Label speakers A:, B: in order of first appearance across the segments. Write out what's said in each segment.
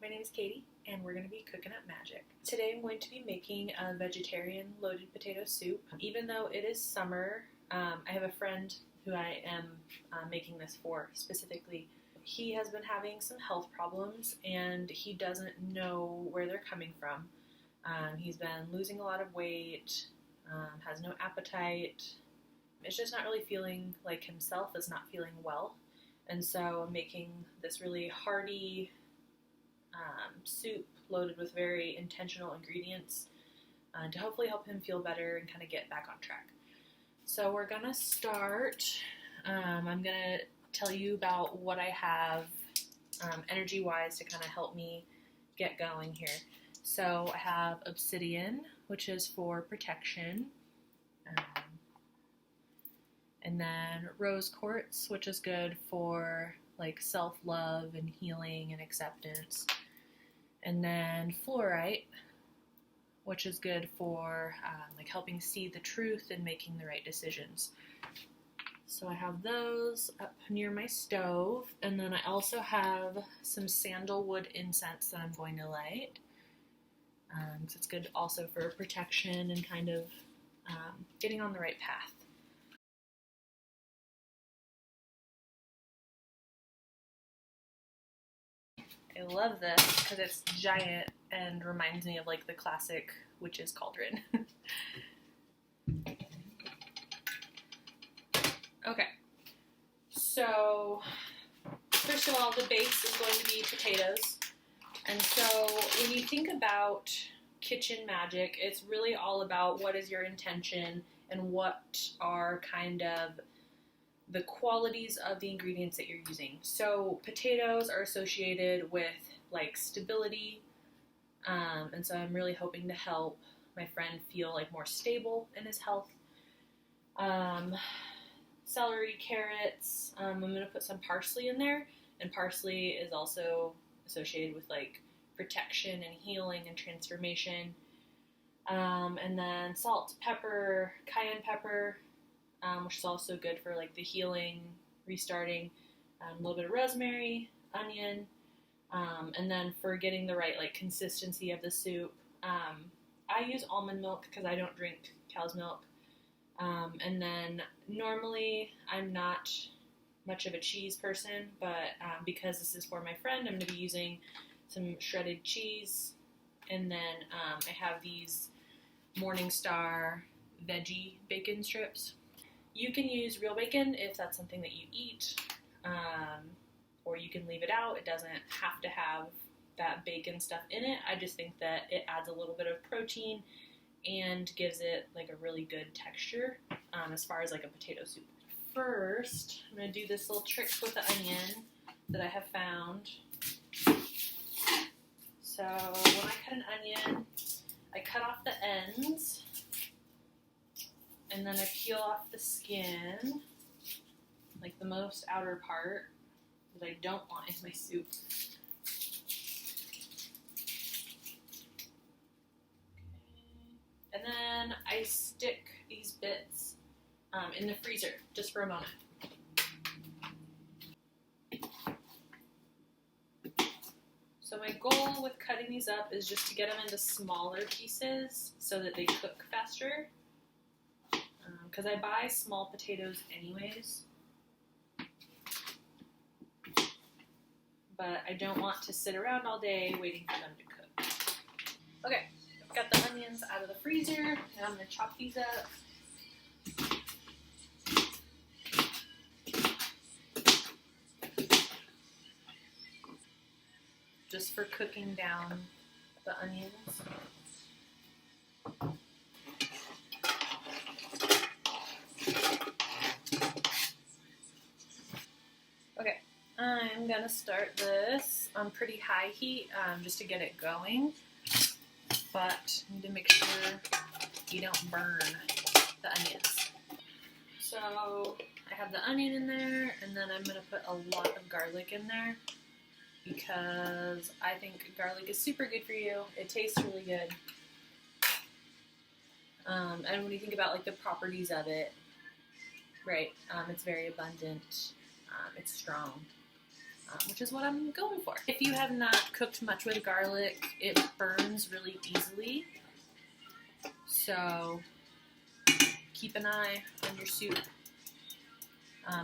A: My name is Katie, and we're going to be cooking up magic. Today I'm going to be making a vegetarian loaded potato soup. Even though it is summer, I have a friend who I am making this for specifically. He has been having some health problems, and he doesn't know where they're coming from. He's been losing a lot of weight, has no appetite. It's just not really feeling like himself, is not feeling well. And so I'm making this really hearty soup loaded with very intentional ingredients to hopefully help him feel better and kind of get back on track. So we're going to start. I'm going to tell you about what I have energy-wise to kind of help me get going here. So I have obsidian, which is for protection. And then rose quartz, which is good for like self-love and healing and acceptance. And then fluorite, which is good for like helping see the truth and making the right decisions. So I have those up near my stove. And then I also have some sandalwood incense that I'm going to light. Because it's good also for protection and kind of getting on the right path. I love this because it's giant and reminds me of like the classic witch's cauldron. Okay, so first of all, the base is going to be potatoes. And so when you think about kitchen magic, it's really all about what is your intention and what are kind of the qualities of the ingredients that you're using. So potatoes are associated with like stability, and so I'm really hoping to help my friend feel like more stable in his health. Celery, carrots, I'm going to put some parsley in there, and parsley is also associated with like protection and healing and transformation. And then salt, pepper, cayenne pepper, which is also good for like the healing, restarting, a little bit of rosemary, onion, and then for getting the right like consistency of the soup, I use almond milk because I don't drink cow's milk. And then normally I'm not much of a cheese person, but because this is for my friend, I'm going to be using some shredded cheese. And then I have these Morningstar veggie bacon strips. You can use real bacon if that's something that you eat, or you can leave it out. It doesn't have to have that bacon stuff in it. I just think that it adds a little bit of protein and gives it like a really good texture as far as like a potato soup. First, I'm going to do this little trick with the onion that I have found. So when I cut an onion, I cut off the ends. And then I peel off the skin, like the most outer part that I don't want in my soup. Okay. And then I stick these bits in the freezer just for a moment. So my goal with cutting these up is just to get them into smaller pieces so that they cook faster. Because I buy small potatoes anyways, but I don't want to sit around all day waiting for them to cook. Okay, I've got the onions out of the freezer, and I'm going to chop these up. Just for cooking down the onions. Okay, I'm going to start this on pretty high heat just to get it going, but you need to make sure you don't burn the onions. So I have the onion in there, and then I'm going to put a lot of garlic in there because I think garlic is super good for you. It tastes really good. And when you think about like the properties of it, right, it's very abundant, it's strong. which is what I'm going for. If you have not cooked much with garlic, it burns really easily. So keep an eye on your soup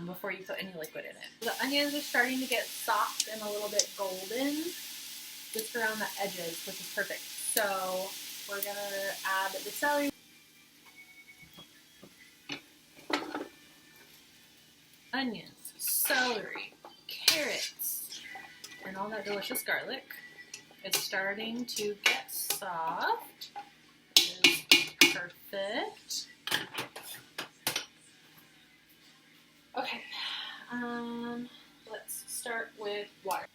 A: before you put any liquid in it. The onions are starting to get soft and a little bit golden just around the edges, which is perfect. So we're gonna add the celery. Onions, celery, carrots, and all that delicious garlic. It's starting to get soft. It is perfect. Okay, let's start with water.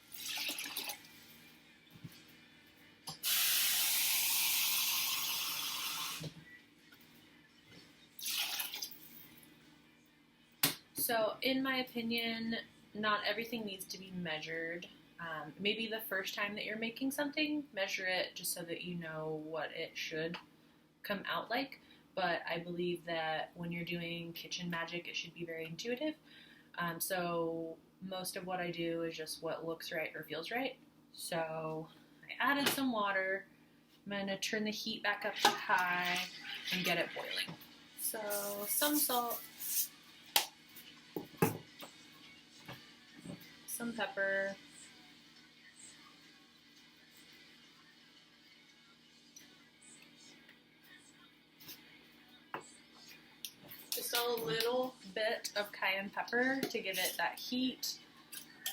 A: So, in my opinion, not everything needs to be measured. Maybe the first time that you're making something, measure it just so that you know what it should come out like. But I believe that when you're doing kitchen magic, it should be very intuitive. So most of what I do is just what looks right or feels right. So I added some water. I'm going to turn the heat back up to high and get it boiling. So some salt, some pepper, just a little bit of cayenne pepper to give it that heat,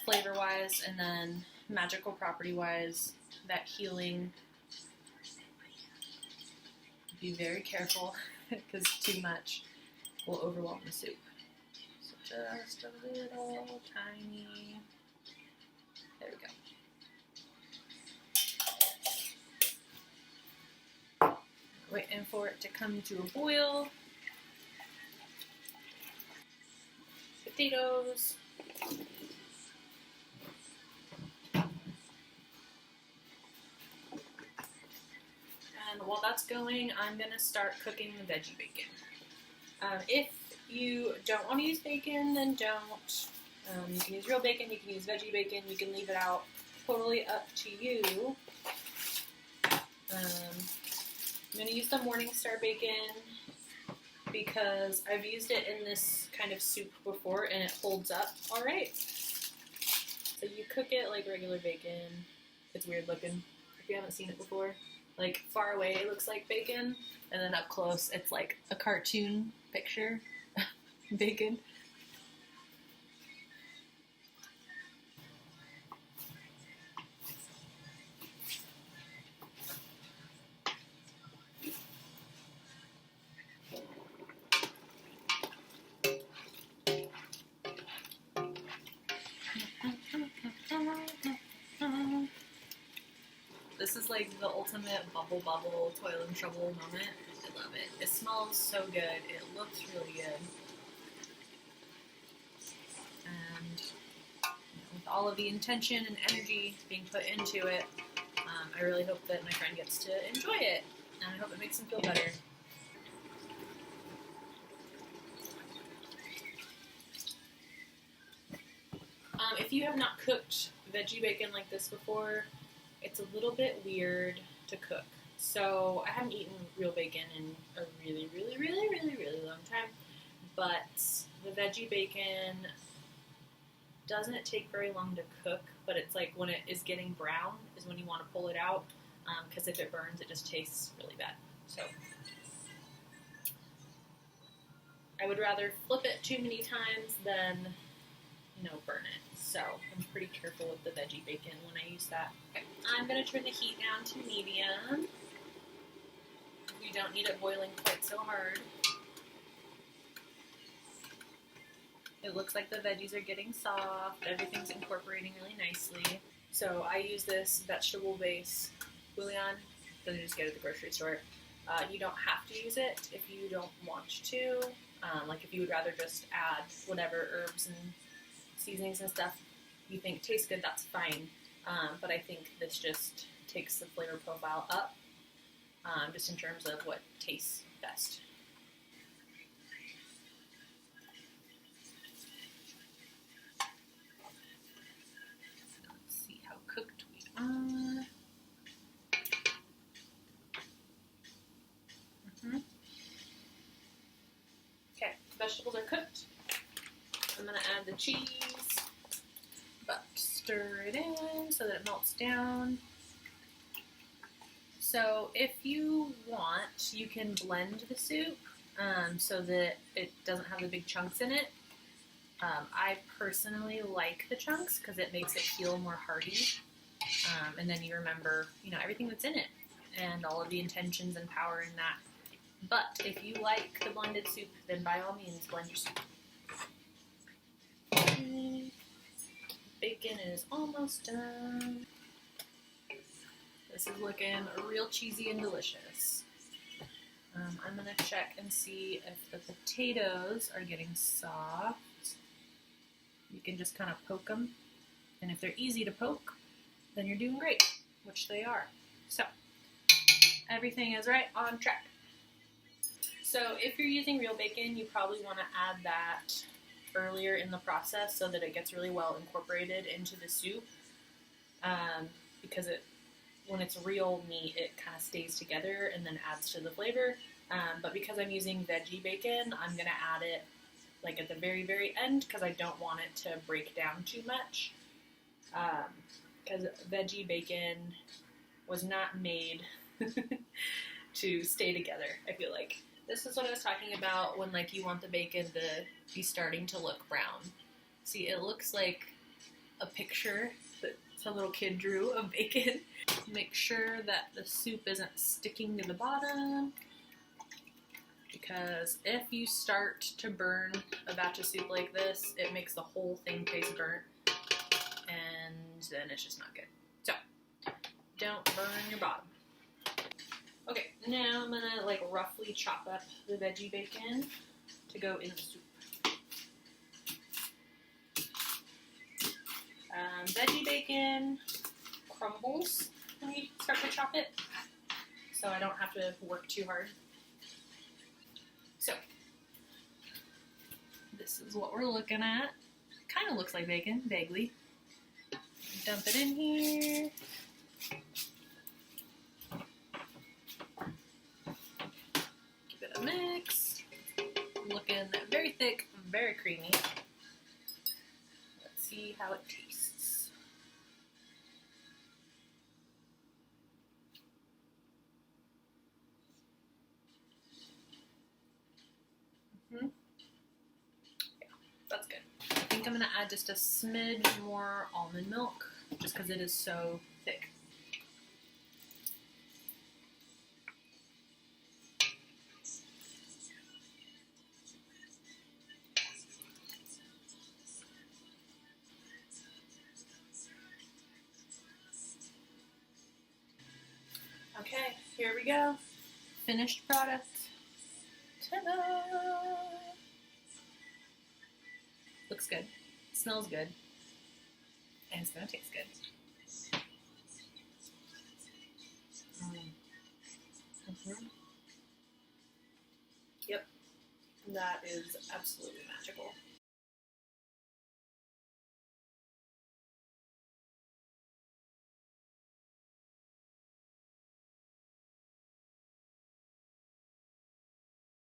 A: flavor-wise, and then magical property-wise, that healing. Be very careful because too much will overwhelm the soup. So just a little tiny, there we go. Waiting for it to come to a boil. Potatoes. And while that's going, I'm going to start cooking the veggie bacon. If you don't want to use bacon, then don't. You can use real bacon, you can use veggie bacon, you can leave it out. Totally up to you. I'm going to use the Morningstar bacon because I've used it in this kind of soup before and it holds up alright. So you cook it like regular bacon. It's weird looking if you haven't seen it before. Like far away it looks like bacon, and then up close it's like a cartoon picture bacon. This is like the ultimate bubble toil and trouble moment. I love it. It smells so good. It looks really good. And with all of the intention and energy being put into it, I really hope that my friend gets to enjoy it. And I hope it makes him feel better. If you have not cooked veggie bacon like this before, it's a little bit weird to cook. So I haven't eaten real bacon in a really long time, but the veggie bacon doesn't take very long to cook, but it's like when it is getting brown is when you want to pull it out, because if it burns, it just tastes really bad. So I would rather flip it too many times than, burn it. So I'm pretty careful with the veggie bacon when I use that. Okay. I'm going to turn the heat down to medium. You don't need it boiling quite so hard. It looks like the veggies are getting soft. Everything's incorporating really nicely. So I use this vegetable base bouillon that I just get at the grocery store. You don't have to use it if you don't want to. Like if you would rather just add whatever herbs and seasonings and stuff you think taste good, that's fine. But I think this just takes the flavor profile up, just in terms of what tastes best. Okay, vegetables are cooked. I'm gonna add the cheese, but stir it in so that it melts down. So if you want, you can blend the soup so that it doesn't have the big chunks in it. I personally like the chunks because it makes it feel more hearty. And then you remember, everything that's in it and all of the intentions and power in that. But if you like the blended soup, then by all means, blend your soup. Bacon is almost done. This is looking real cheesy and delicious. I'm going to check and see if the potatoes are getting soft. You can just kind of poke them. And if they're easy to poke, then you're doing great, which they are. So, everything is right on track. So if you're using real bacon, you probably want to add that earlier in the process so that it gets really well incorporated into the soup. Because when it's real meat, it kind of stays together and then adds to the flavor. But because I'm using veggie bacon, I'm going to add it like at the very, very end because I don't want it to break down too much. Because veggie bacon was not made to stay together, I feel like. This is what I was talking about when you want the bacon to be starting to look brown. See, it looks like a picture that some little kid drew of bacon. Make sure that the soup isn't sticking to the bottom, because if you start to burn a batch of soup like this, it makes the whole thing taste burnt, and then it's just not good. So, don't burn your bottom. Okay, now I'm gonna roughly chop up the veggie bacon to go in the soup. Veggie bacon crumbles when you start to chop it, so I don't have to work too hard. So, this is what we're looking at. Kind of looks like bacon, vaguely. Dump it in here. Give it a mix. Looking very thick, very creamy. Let's see how it tastes. Yeah, that's good. I think I'm going to add just a smidge more almond milk, just because it is so thick. Okay, here we go. Finished product. Ta-da! Looks good. Smells good. And it's gonna taste good. Yep. That is absolutely magical.